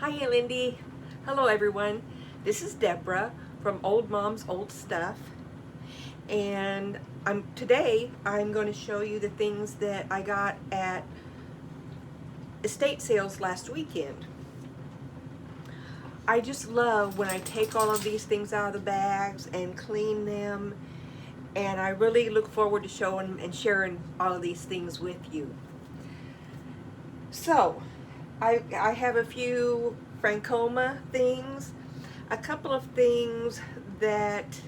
Hi, Lindy. Hello, everyone. This is Deborah from Old Mom's Old Stuff, and today I'm going to show you the things that I got at estate sales last weekend. I just love when I take all of these things out of the bags and clean them, and I really look forward to showing and sharing all of these things with you. So, I have a few Francoma things, a couple of things that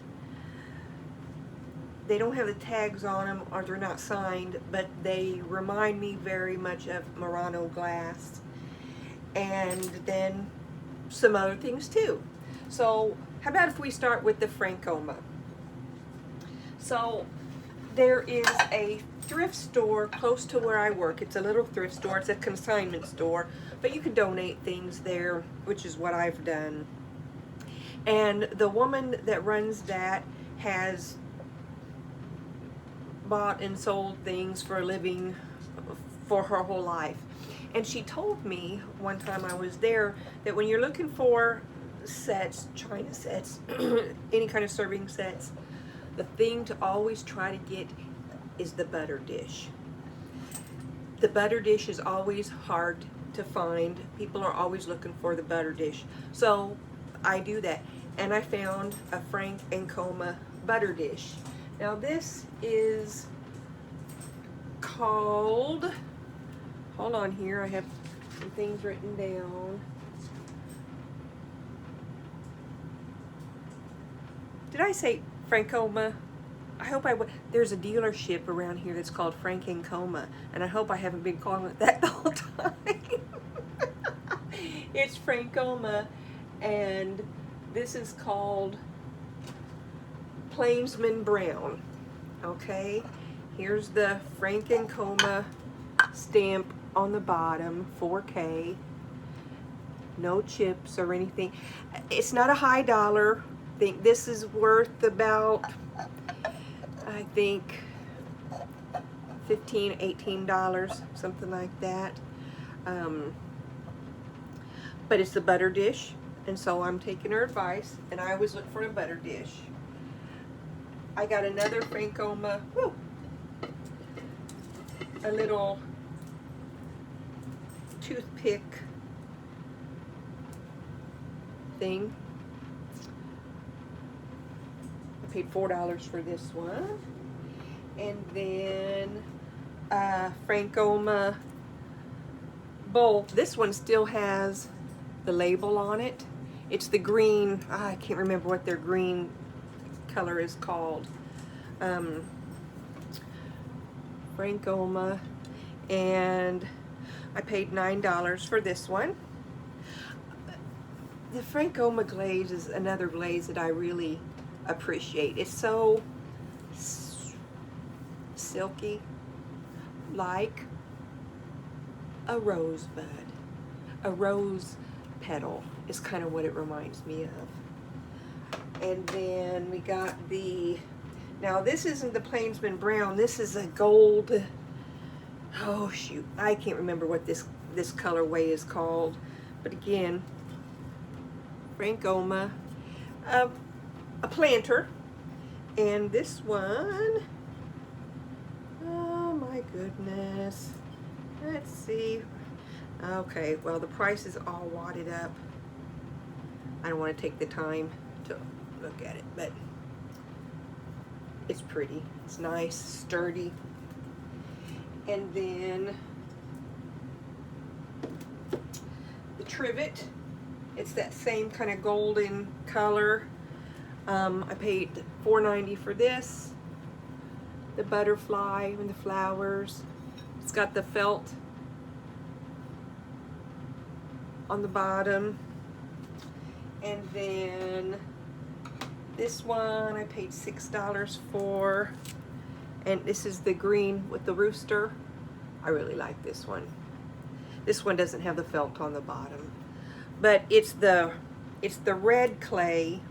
they don't have the tags on them or they're not signed, but they remind me very much of Murano glass, and then some other things too. So how about if we start with the Francoma? So there is a thrift store close to where I work. It's a little thrift store. It's a consignment store, but you can donate things there, which is what I've done. And the woman that runs that has bought and sold things for a living for her whole life. And she told me one time I was there that when you're looking for sets, china sets, any kind of serving sets, the thing to always try to get is the butter dish. The butter dish is always hard to find. People are always looking for the butter dish. So I do that. And I found a Frank and Coma butter dish. Now this is called, hold on here, I have some things written down. Did I say Francoma? I hope I would. There's a dealership around here that's called Frank and Coma, and I hope I haven't been calling it that the whole time. It's Francoma, and this is called Plainsman Brown. Okay, here's the Frank and Coma stamp on the bottom, 4K. No chips or anything. It's not a high dollar. I think this is worth about, I think, $15, $18, something like that. But it's the butter dish, and so I'm taking her advice, and I always look for a butter dish. I got another Francoma, a little toothpick thing. I paid $4 for this one. And then Francoma bowl. This one still has the label on it. It's the green, I can't remember what their green color is called. Francoma, and I paid $9 for this one. The Francoma glaze is another glaze that I really appreciate. It's so silky, like a rosebud. A rose petal is kind of what it reminds me of. And then we got the, now this isn't the Plainsman Brown, this is a gold, oh shoot, I can't remember what this colorway is called. But again, Francoma, a planter. And this one, oh my goodness, let's see. Okay, well the price is all wadded up. I don't want to take the time to look at it, but it's pretty. It's nice, sturdy. And then the trivet. It's that same kind of golden color. I paid $4.90 for this. The butterfly and the flowers. It's got the felt on the bottom. And then this one I paid $6 for. And this is the green with the rooster. I really like this one. This one doesn't have the felt on the bottom. But it's the red clay,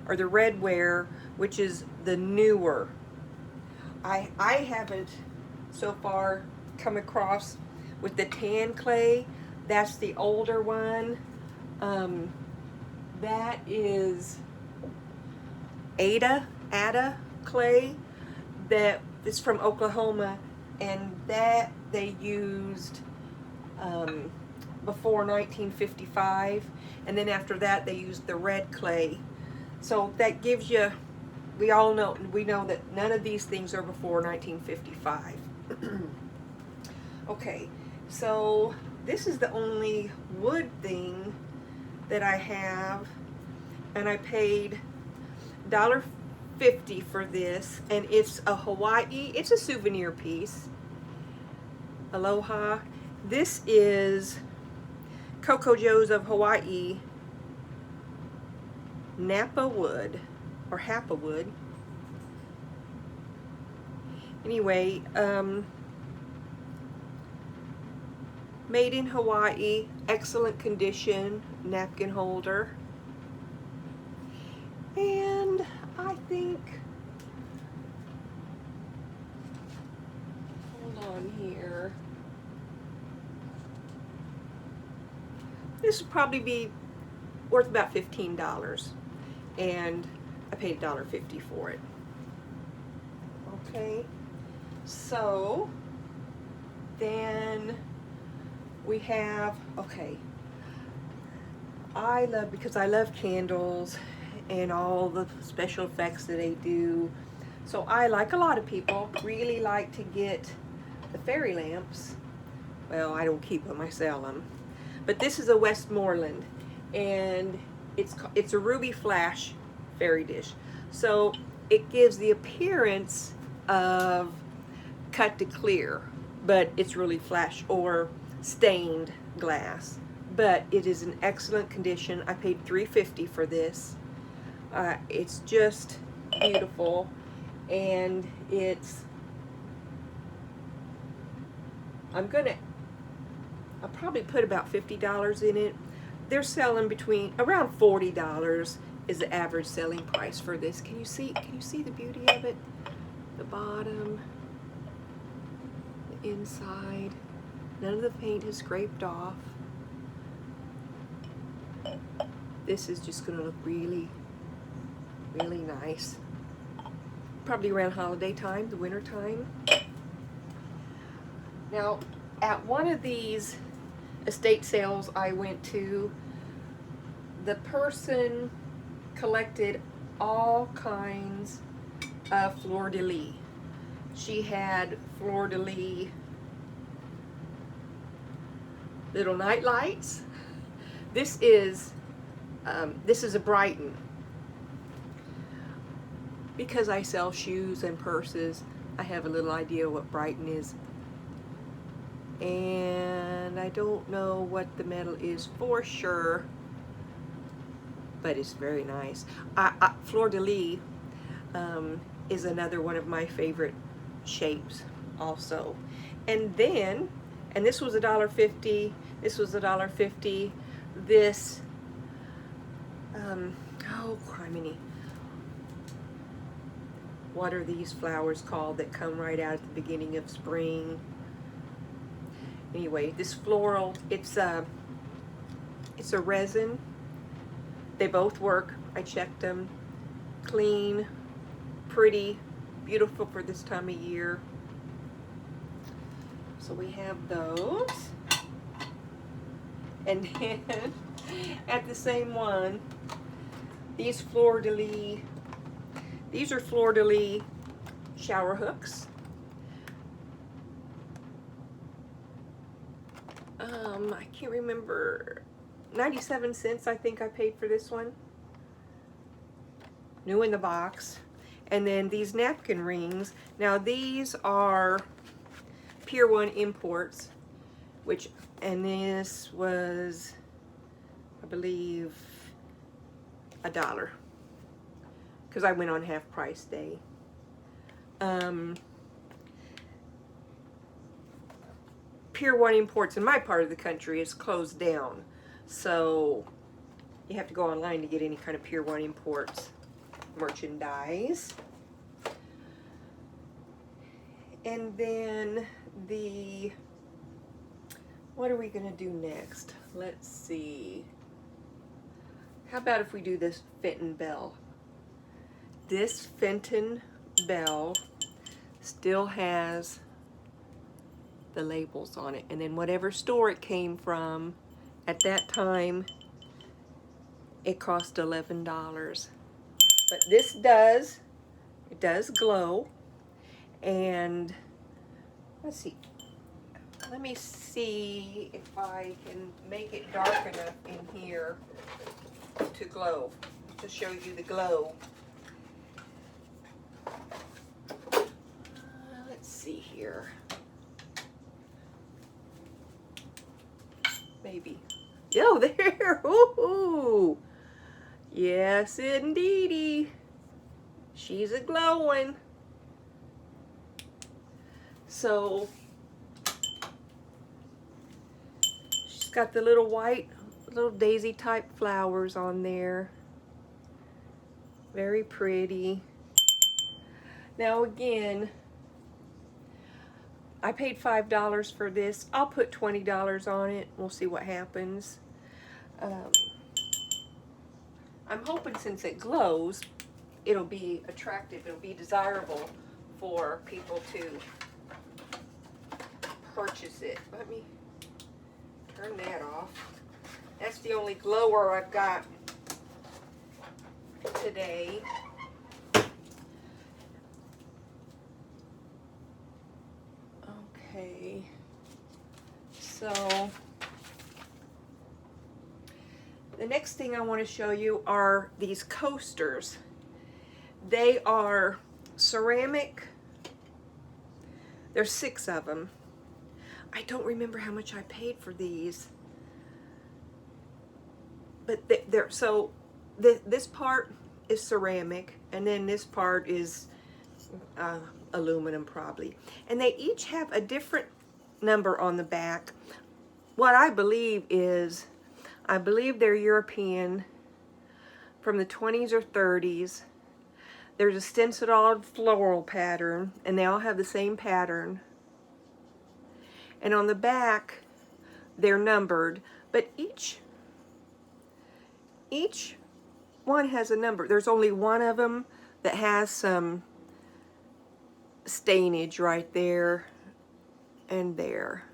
or the redware, which is the newer. I haven't so far come across with the tan clay. That's the older one. That is Ada clay that is from Oklahoma, and that they used before 1955, and then after that they used the red clay. So that gives you, we know that none of these things are before 1955. Okay, so this is the only wood thing that I have, and I paid $1.50 for this, and it's a Hawaii, it's a souvenir piece. Aloha. This is Coco Joe's of Hawaii Napa wood, or Hapa wood. Anyway, made in Hawaii, excellent condition, napkin holder. And I think, hold on here, this would probably be worth about $15, and I paid $1.50 for it. Okay, so then we have, okay, because I love candles and all the special effects that they do. So I, like a lot of people, really like to get the fairy lamps. Well, I don't keep them, I sell them. But this is a Westmoreland, and it's a ruby flash fairy dish. So it gives the appearance of cut to clear, but it's really flash or stained glass. But it is in excellent condition. I paid $3.50 for this. It's just beautiful, and I'll probably put about $50 in it. They're selling around $40 is the average selling price for this. Can you see the beauty of it? The bottom, the inside, none of the paint has scraped off. This is just going to look really, really nice. Probably around holiday time, the winter time. Now, at one of these estate sales I went to, the person collected all kinds of fleur-de-lis. She had fleur-de-lis little night lights. This is a Brighton. Because I sell shoes and purses, I have a little idea what Brighton is. And I don't know what the metal is for sure, but it's very nice. Fleur-de-lis is another one of my favorite shapes also. And then, and this was $1.50, this was $1.50, this, oh criminy, what are these flowers called that come right out at the beginning of spring? Anyway, this floral, it's a resin. They both work. I checked them. Clean, pretty, beautiful for this time of year. So we have those. And then at the same one, these fleur-de-lis, these are fleur-de-lis shower hooks. I can't remember, 97 cents I think I paid for this one. New in the box. And then these napkin rings. Now these are Pier 1 imports, and this was, I believe, $1, because I went on half price day. Pier 1 imports in my part of the country is closed down, so you have to go online to get any kind of Pier 1 imports merchandise. And then what are we gonna do next? Let's see. How about if we do this Fenton Bell? This Fenton Bell still has the labels on it, and then whatever store it came from at that time, it cost $11. But this does, it does glow. And let's see, let me see if I can make it dark enough in here to glow, to show you the glow. Let's see here. Maybe. Oh, there. Ooh. Yes, indeedy. She's a glowing. So she's got the little white, little daisy type flowers on there. Very pretty. Now again, I paid $5 for this. I'll put $20 on it. We'll see what happens. I'm hoping since it glows, it'll be attractive, it'll be desirable for people to purchase it. Let me turn that off. That's the only glower I've got today. Okay, so the next thing I want to show you are these coasters. They are ceramic. There's 6 of them. I don't remember how much I paid for these, but they're so this part is ceramic, and then this part is aluminum probably, and they each have a different number on the back. What I believe they're European, from the 20s or 30s. There's a stenciled floral pattern, and they all have the same pattern. And on the back, they're numbered, but each one has a number. There's only one of them that has some stainage right there and there.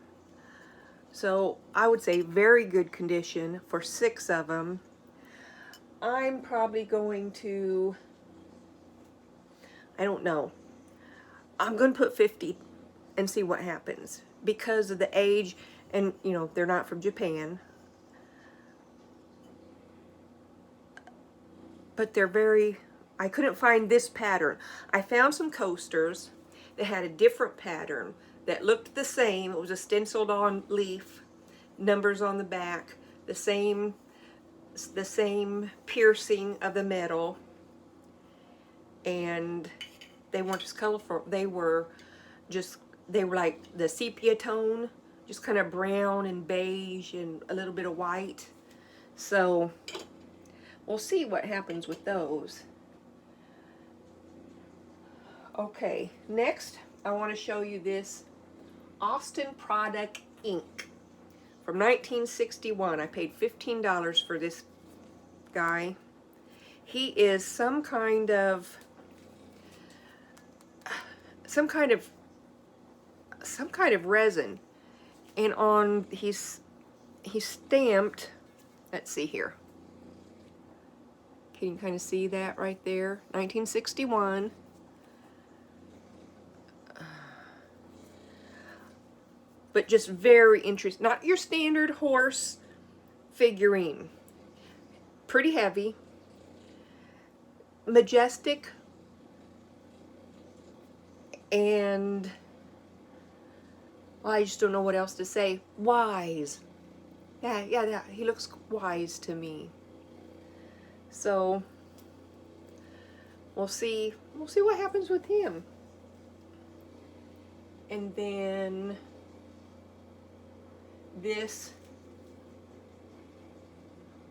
So I would say very good condition for 6 of them. I'm probably going to, I don't know, I'm going to put 50 and see what happens, because of the age, and you know, they're not from Japan, but they're very, I couldn't find this pattern. I found some coasters that had a different pattern that looked the same. It was a stenciled on leaf, numbers on the back, the same piercing of the metal, and they weren't just colorful. They were like the sepia tone, just kind of brown and beige and a little bit of white. So we'll see what happens with those. Okay, next I want to show you this Austin Product ink from 1961. I paid $15 for this guy. He is some kind of resin, and on he's stamped, let's see here, can you kind of see that right there, 1961. But just very interesting. Not your standard horse figurine. Pretty heavy, majestic, and well, I just don't know what else to say. Wise. Yeah, he looks wise to me. So we'll see what happens with him. And then this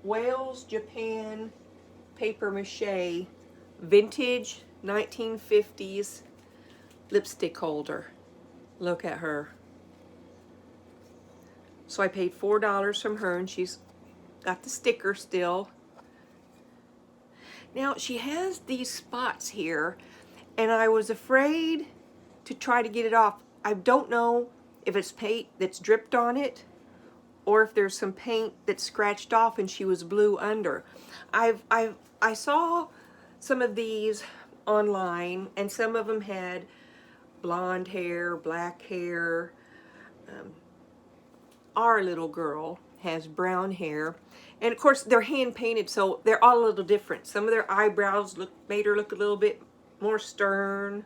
Wales, Japan paper mache vintage 1950s lipstick holder. Look at her. So I paid $4 from her, and she's got the sticker still. Now she has these spots here, and I was afraid to try to get it off. I don't know if it's paint that's dripped on it or if there's some paint that's scratched off and she was blue under. I saw some of these online, and some of them had blonde hair, black hair. Our little girl has brown hair, and of course they're hand painted, so they're all a little different. Some of their eyebrows made her look a little bit more stern,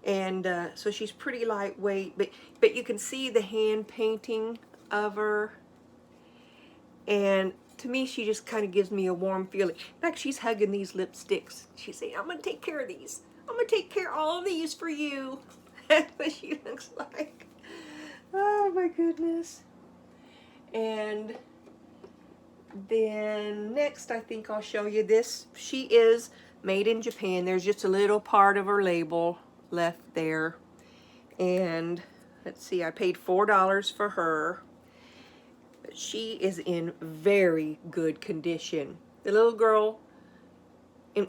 and so she's pretty lightweight, but you can see the hand painting of her, and to me she just kind of gives me a warm feeling. In fact, she's hugging these lipsticks. She's saying, I'm gonna take care of these. I'm gonna take care of all of these for you. That's what she looks like. Oh my goodness. And then next I think I'll show you this. She is made in Japan. There's just a little part of her label left there. And let's see, I paid $4 for her. But she is in very good condition. The little girl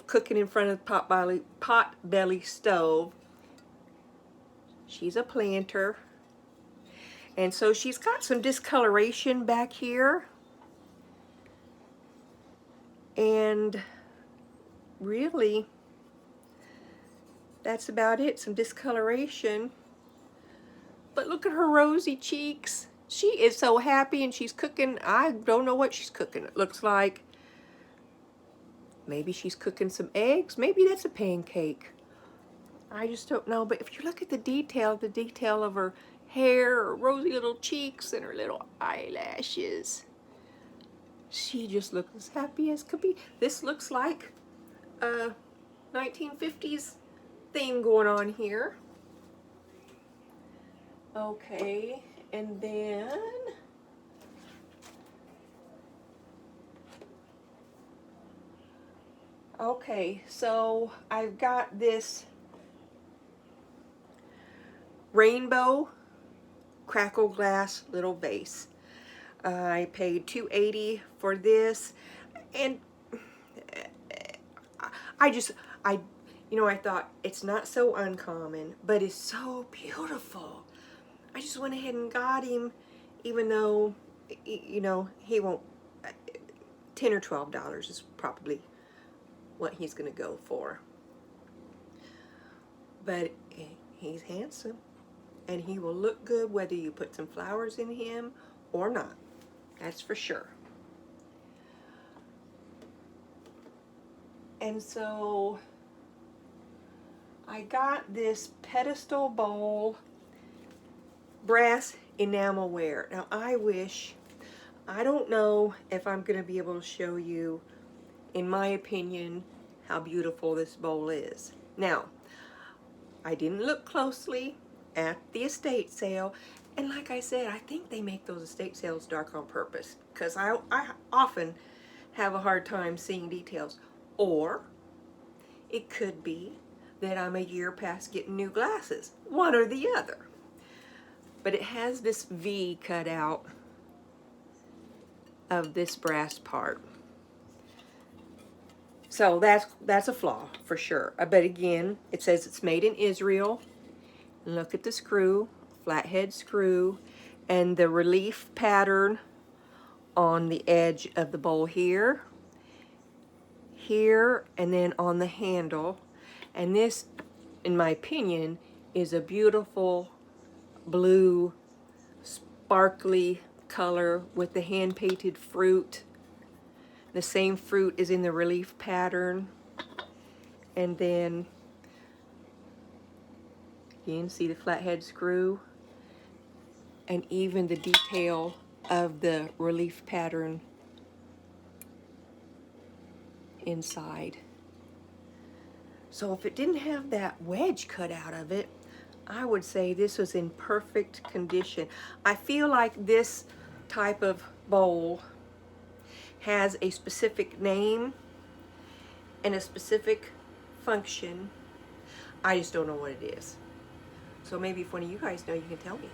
cooking in front of the pot-belly stove. She's a planter. And so she's got some discoloration back here. And really, that's about it, some discoloration. But look at her rosy cheeks. She is so happy, and she's cooking. I don't know what she's cooking. It looks like maybe she's cooking some eggs. Maybe that's a pancake. I just don't know. But if you look at the detail of her hair, her rosy little cheeks, and her little eyelashes, she just looks as happy as could be. This looks like a 1950s theme going on here. Okay, and then okay, so I've got this rainbow crackle glass little vase. I paid $2.80 for this, and I thought it's not so uncommon, but it's so beautiful. I just went ahead and got him, even though, he won't. $10 or $12 is probably what he's gonna go for. But he's handsome, and he will look good whether you put some flowers in him or not. That's for sure. And so I got this pedestal bowl, brass enamelware. Now I don't know if I'm going to be able to show you, in my opinion, how beautiful this bowl is. Now, I didn't look closely at the estate sale, and like I said, I think they make those estate sales dark on purpose, because I often have a hard time seeing details. Or it could be that I'm a year past getting new glasses, one or the other. But it has this V cut out of this brass part. So that's a flaw for sure. But again, it says it's made in Israel. Look at the screw, flathead screw, and the relief pattern on the edge of the bowl here, and then on the handle. And this, in my opinion, is a beautiful blue, sparkly color with the hand-painted fruit. The same fruit is in the relief pattern. And then, again, see the flathead screw? And even the detail of the relief pattern inside. So if it didn't have that wedge cut out of it, I would say this was in perfect condition. I feel like this type of bowl has a specific name and a specific function. I just don't know what it is. So maybe if one of you guys know, you can tell me.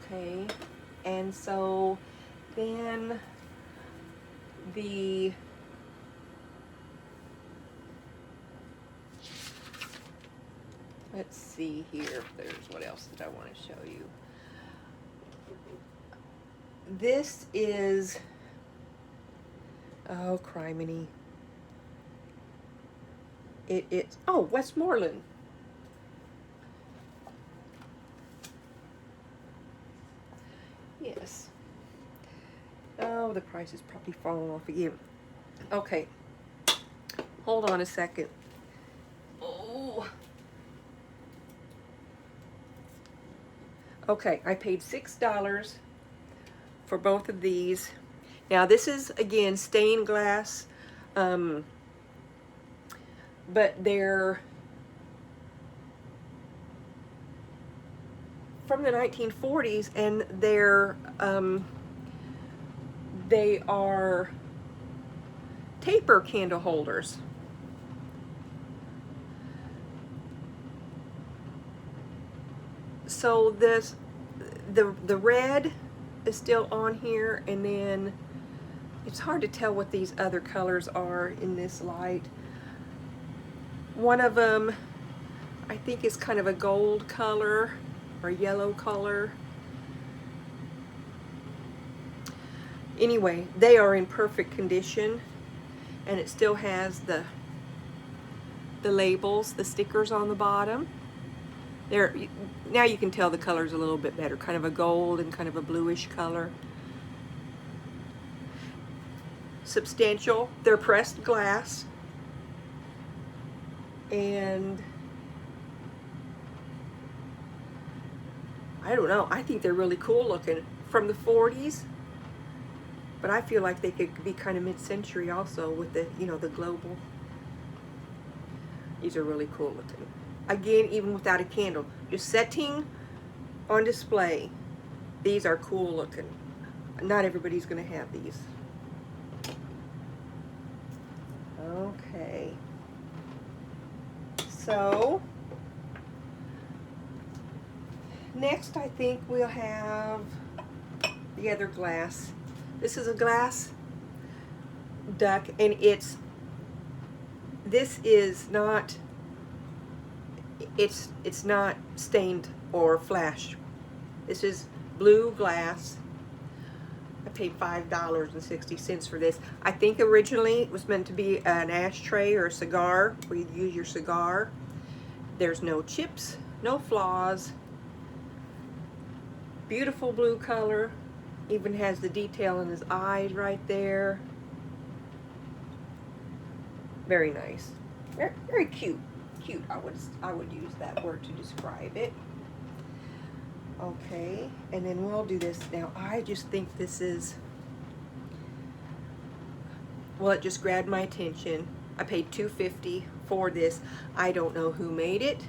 Okay, and so then the Let's see here if there's what else that I want to show you. This is, oh, criminy. It's, oh, Westmoreland. Yes. Oh, the price is probably falling off again. Okay. Hold on a second. Oh. Okay, I paid $6 for both of these. Now this is, again, stained glass, but they're from the 1940s, and they are taper candle holders. So the red is still on here, and then it's hard to tell what these other colors are in this light. One of them, I think, is kind of a gold color or yellow color. Anyway, they are in perfect condition, and it still has the labels, the stickers on the bottom. There, now you can tell the color's a little bit better, kind of a gold and kind of a bluish color. Substantial. They're pressed glass, and I don't know, I think they're really cool looking. From the 40s, but I feel like they could be kind of mid-century also with the, you know, the global. These are really cool looking. Again, even without a candle, just setting on display, these are cool looking. Not everybody's going to have these. Okay. So, next I think we'll have the other glass. This is a glass duck, and this is not, it's not stained or flash. This is blue glass. I paid $5.60 for this. I think originally it was meant to be an ashtray or a cigar where you'd use your cigar. There's no chips, no flaws. Beautiful blue color. Even has the detail in his eyes right there. Very nice. Very, very cute. Cute. I would use that word to describe it. Okay, and then we'll do this now. I just think this is, well, it just grabbed my attention. I paid $2.50 for this. I don't know who made it,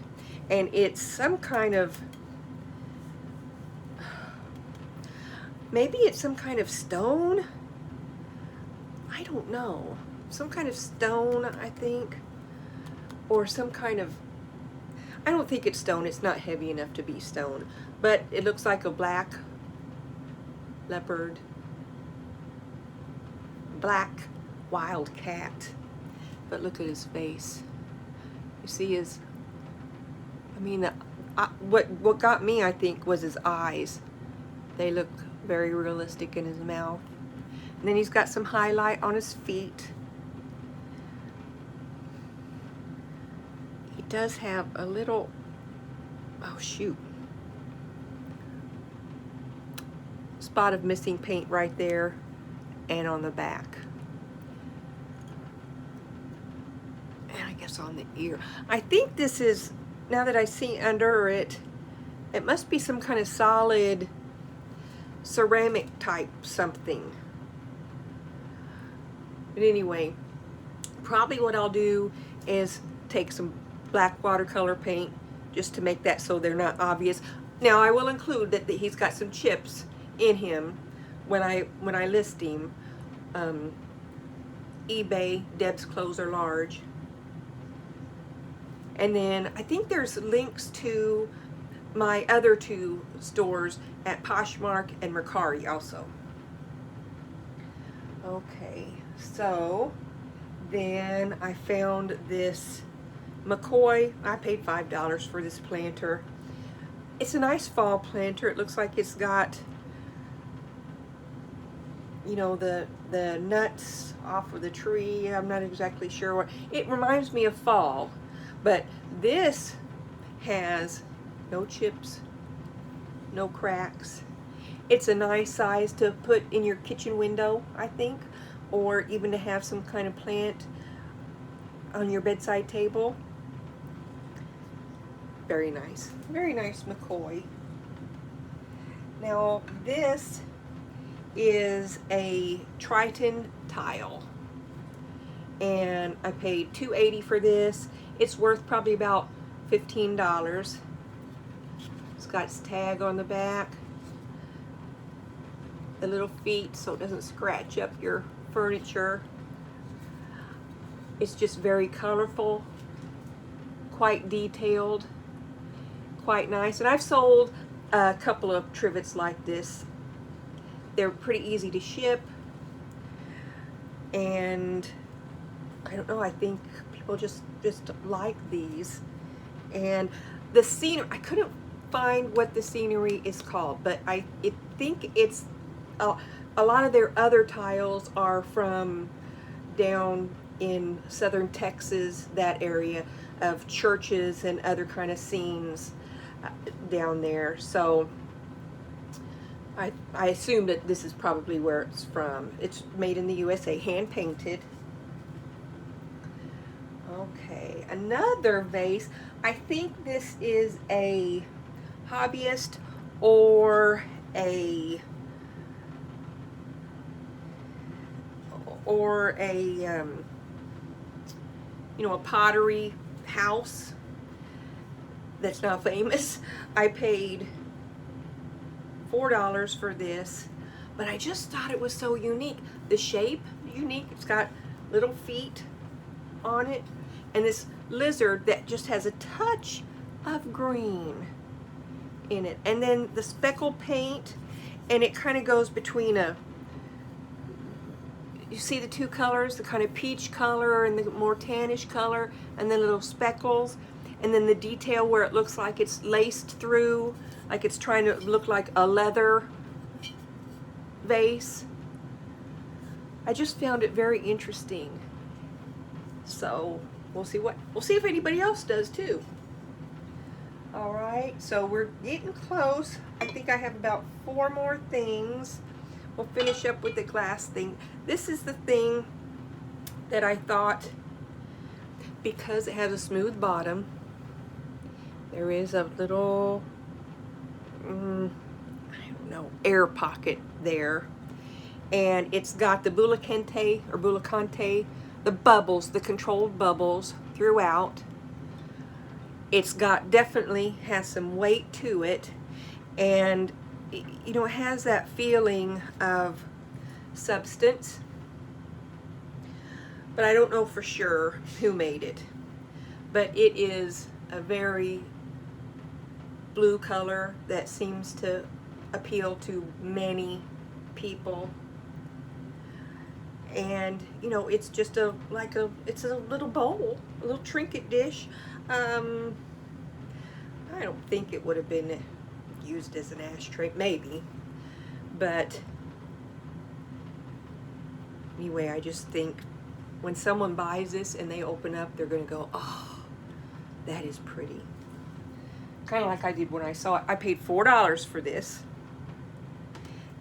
and it's some kind of, maybe it's some kind of stone. I don't know. Some kind of stone, I think. Or some kind of, I don't think it's stone. It's not heavy enough to be stone. But it looks like a black leopard. Black wild cat. But look at his face. You see his, I mean, what got me, I think, was his eyes. They look very realistic in his mouth. And then he's got some highlight on his feet. He does have a little, oh shoot, spot of missing paint right there and on the back. And I guess on the ear. I think this is, now that I see under it, it must be some kind of solid ceramic type something. But anyway, probably what I'll do is take some black watercolor paint just to make that so they're not obvious. Now I will include that he's got some chips in him when I list him. eBay, Deb's Clothes Are Large. And then I think there's links to my other two stores at Poshmark and Mercari also. Okay, so then I found this McCoy. I paid $5 for this planter. It's a nice fall planter. It looks like it's got, you know, the nuts off of the tree. I'm not exactly sure what. It reminds me of fall, but this has no chips, no cracks. It's a nice size to put in your kitchen window, I think, or even to have some kind of plant on your bedside table. Very nice McCoy. Now this is a Triton tile, and I paid $2.80 for this. It's worth probably about $15. It's got its tag on the back, the little feet so it doesn't scratch up your furniture. It's just very colorful, quite detailed, quite nice. And I've sold a couple of trivets like this. They're pretty easy to ship, and I don't know, I think people just like these. And the scenery, I couldn't find what the scenery is called, but I think it's a lot of their other tiles are from down in southern Texas, that area of churches and other kind of scenes down there. So I assume that this is probably where it's from. It's made in the USA, hand painted. Okay, another vase. I think this is a hobbyist or a you know, a pottery house that's not famous. I paid $4 for this, but I just thought it was so unique. The shape, unique. It's got little feet on it, and this lizard that just has a touch of green in it, and then the speckle paint, and it kind of goes between a, you see the two colors, the kind of peach color and the more tannish color, and then little speckles, and then the detail where it looks like it's laced through, like it's trying to look like a leather vase. I just found it very interesting. So we'll see if anybody else does too. All right, so we're getting close. I think I have about 4 more things. We'll finish up with the glass thing. This is the thing that I thought, because it has a smooth bottom, there is a little, I don't know, air pocket there. And it's got the bullicante, the bubbles, the controlled bubbles throughout. It's got, definitely has some weight to it. And you know, it has that feeling of substance, but I don't know for sure who made it. But it is a very blue color that seems to appeal to many people. And you know, it's just it's a little bowl, a little trinket dish. I don't think it would have been used as an ashtray, maybe, but anyway, I just think when someone buys this and they open up, they're gonna go, oh, that is pretty. Kind of like I did when I saw it. I paid $4 for this,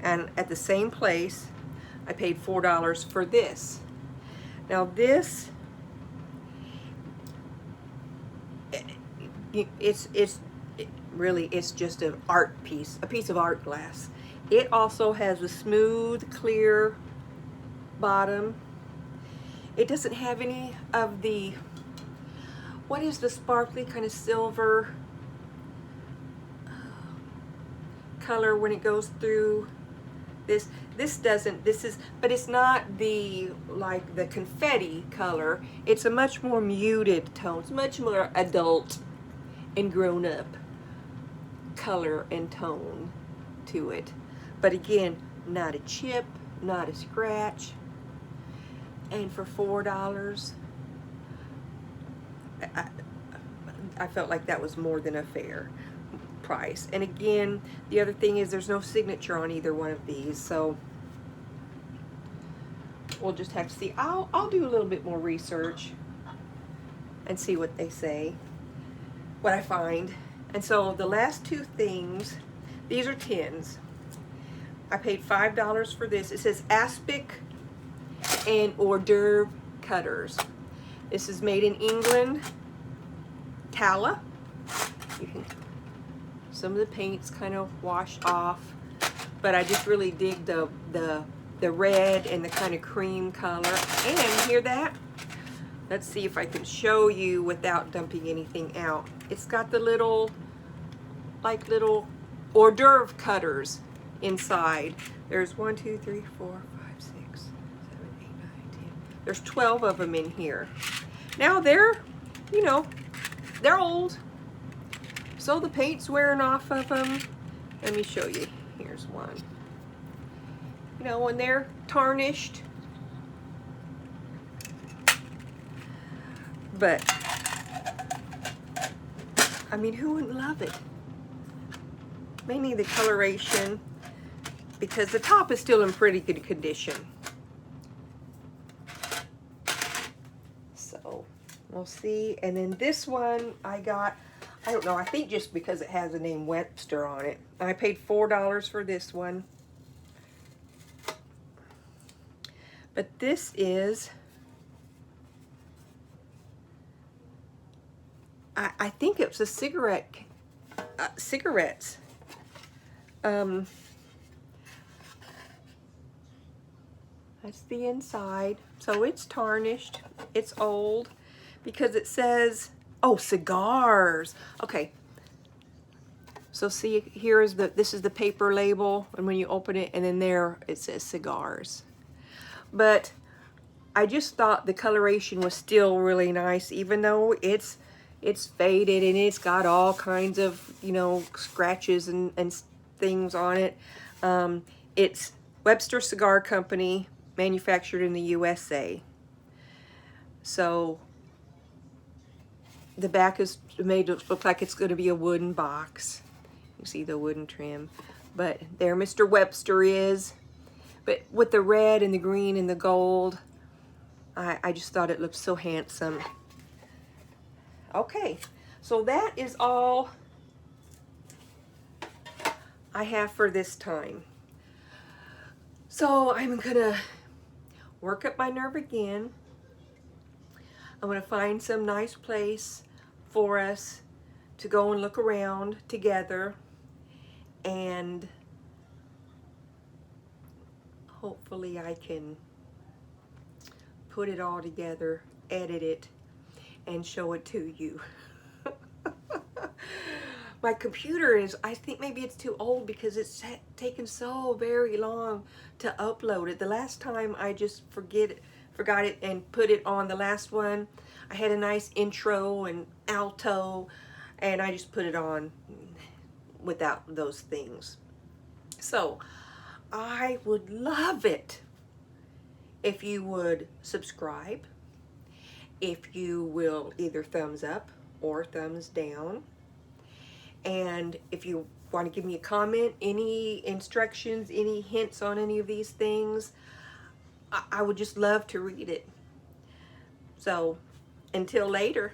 and at the same place I paid $4 for this. Now this, it's just an art piece, a piece of art glass. It also has a smooth, clear bottom. It doesn't have any of the, what is the sparkly kind of silver color when it goes through this. This doesn't, this is, but it's not the, like the confetti color. It's a much more muted tone. It's much more adult and grown up color and tone to it. But again, not a chip, not a scratch. And for $4, I felt like that was more than a fair price. And again, the other thing is there's no signature on either one of these, so we'll just have to see. I'll do a little bit more research and see what they say, what I find. And so the last two things, these are tins. I paid $5 for this. It says aspic and hors d'oeuvre cutters. This is made in England. Tala. You can, some of the paint's kind of washed off, but I just really dig the red and the kind of cream color. And hear that? Let's see if I can show you without dumping anything out. It's got the little, like little hors d'oeuvre cutters inside. There's 1, 2, 3, 4, 5, 6, 7, 8, 9, 10. There's 12 of them in here. Now they're, you know, they're old, so the paint's wearing off of them. Let me show you. Here's one. You know, when they're tarnished. But, I mean, who wouldn't love it? Mainly the coloration, because the top is still in pretty good condition. So, we'll see. And then this one I got, I don't know, I think just because it has the name Webster on it. I paid $4 for this one. But this is, I think it's a cigarettes. That's the inside. So it's tarnished. It's old because it says, oh, cigars. Okay. So see, here is this is the paper label, and when you open it, and then there it says cigars. But I just thought the coloration was still really nice, even though it's faded and it's got all kinds of, you know, scratches and things on it. It's Webster Cigar Company, manufactured in the USA. So the back is made to look like it's going to be a wooden box. You see the wooden trim. But there Mr. Webster is. But with the red and the green and the gold, I just thought it looked so handsome. Okay, so that is all I have for this time. So I'm gonna work up my nerve again. I'm gonna find some nice place for us to go and look around together, and hopefully I can put it all together, edit it, and show it to you. My computer is, I think maybe it's too old because it's taken so very long to upload it. The last time I just forgot it and put it on the last one, I had a nice intro and alto, and I just put it on without those things. So I would love it if you would subscribe, if you will either thumbs up or thumbs down, and if you want to give me a comment, any instructions, any hints on any of these things, I would just love to read it. So until later.